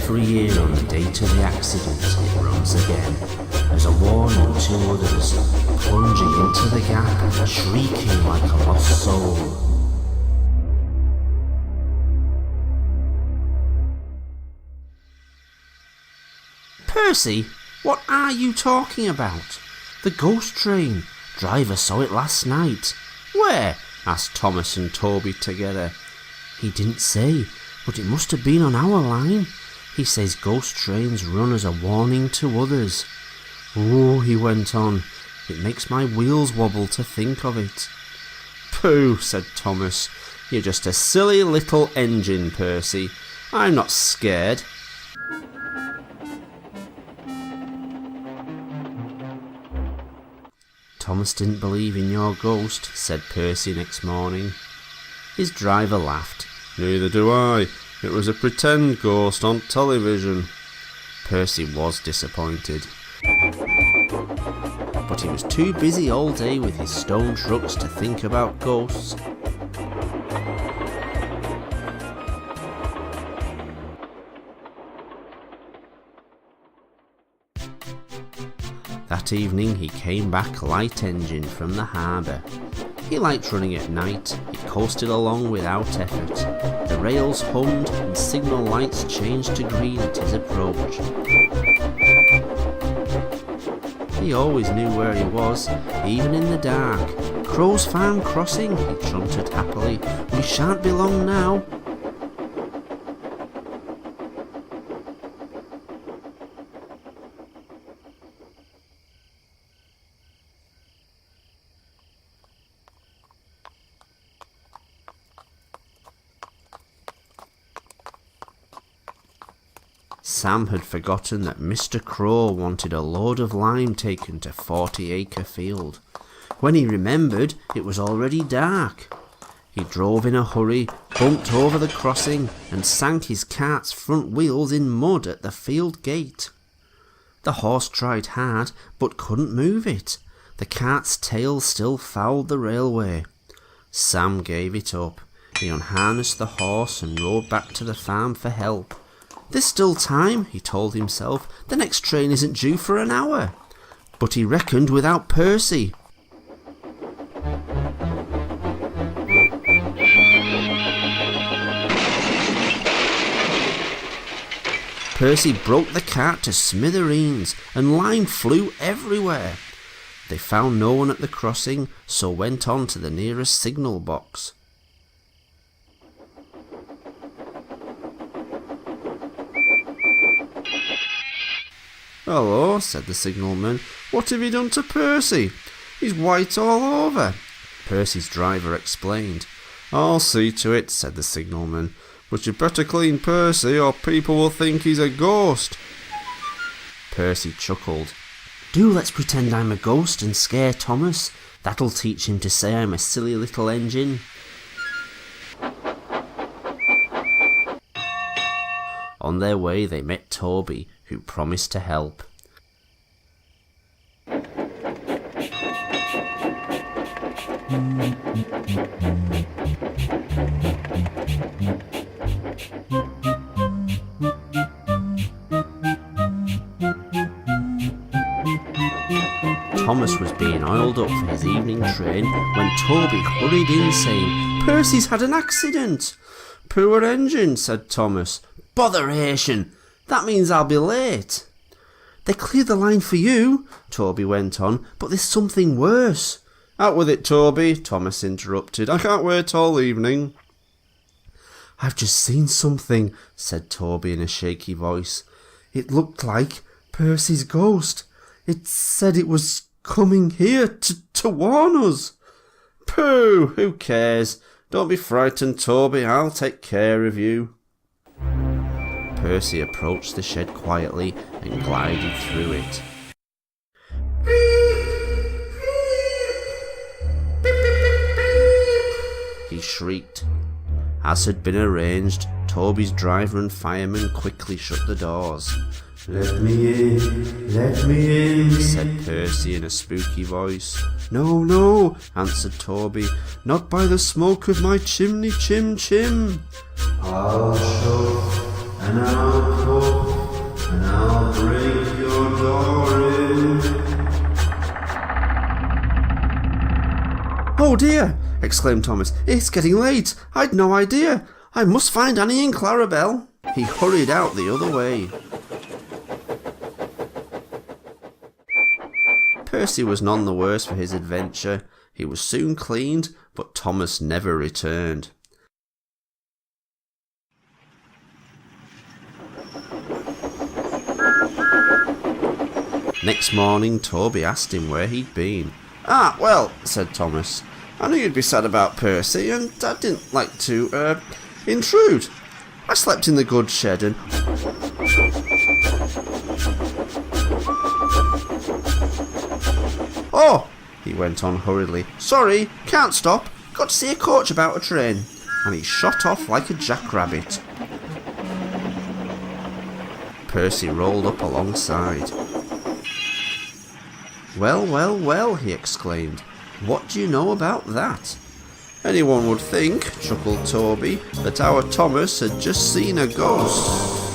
every year on the date of the accident it runs again, as a warning to others, plunging into the gap, shrieking like a lost soul. Percy, what are you talking about? The ghost train. Driver saw it last night. Where? Asked Thomas and Toby together. He didn't say, but it must have been on our line. He says ghost trains run as a warning to others. Oh, he went on, it makes my wheels wobble to think of it. Pooh, said Thomas. You're just a silly little engine, Percy. I'm not scared. Thomas didn't believe in your ghost, said Percy next morning. His driver laughed. Neither do I. It was a pretend ghost on television. Percy was disappointed. But he was too busy all day with his stone trucks to think about ghosts. That evening he came back light engine from the harbour. He liked running at night. It coasted along without effort. The rails hummed and signal lights changed to green at his approach. He always knew where he was, even in the dark. Crow's Farm Crossing, he trumpeted happily. We shan't be long now. Sam had forgotten that Mr. Crow wanted a load of lime taken to 40-acre field. When he remembered, it was already dark. He drove in a hurry, bumped over the crossing, and sank his cart's front wheels in mud at the field gate. The horse tried hard, but couldn't move it. The cart's tail still fouled the railway. Sam gave it up. He unharnessed the horse and rode back to the farm for help. There's still time, he told himself. The next train isn't due for an hour. But he reckoned without Percy. Percy broke the cart to smithereens, and lime flew everywhere. They found no one at the crossing, so went on to the nearest signal box. Hello, said the signalman. What have you done to Percy? He's white all over. Percy's driver explained. I'll see to it, said the signalman. But you'd better clean Percy or people will think he's a ghost. Percy chuckled. Do let's pretend I'm a ghost and scare Thomas. That'll teach him to say I'm a silly little engine. On their way they met Toby, who promised to help. Thomas was being oiled up for his evening train when Toby hurried in saying, Percy's had an accident. Poor engine, said Thomas. Botheration! That means I'll be late. They cleared the line for you, Toby went on, but there's something worse. Out with it, Toby, Thomas interrupted. I can't wait all evening. I've just seen something, said Toby in a shaky voice. It looked like Percy's ghost. It said it was coming here to warn us. Pooh, who cares? Don't be frightened, Toby, I'll take care of you. Percy approached the shed quietly and glided through it. He shrieked. As had been arranged, Toby's driver and fireman quickly shut the doors. Let me in, said Percy in a spooky voice. No, answered Toby, not by the smoke of my chimney, chim. I'll shove and I'll pull. "Oh dear!" exclaimed Thomas. "It's getting late. I'd no idea. I must find Annie and Clarabelle." He hurried out the other way. Percy was none the worse for his adventure. He was soon cleaned, but Thomas never returned. Next morning, Toby asked him where he'd been. "Ah, well," said Thomas, "I knew you'd be sad about Percy, and I didn't like to, intrude. I slept in the goods shed and..." "Oh," he went on hurriedly, "sorry, can't stop. Got to see a coach about a train." And he shot off like a jackrabbit. Percy rolled up alongside. "Well, well, well," he exclaimed. "What do you know about that?" "Anyone would think," chuckled Toby, "that our Thomas had just seen a ghost."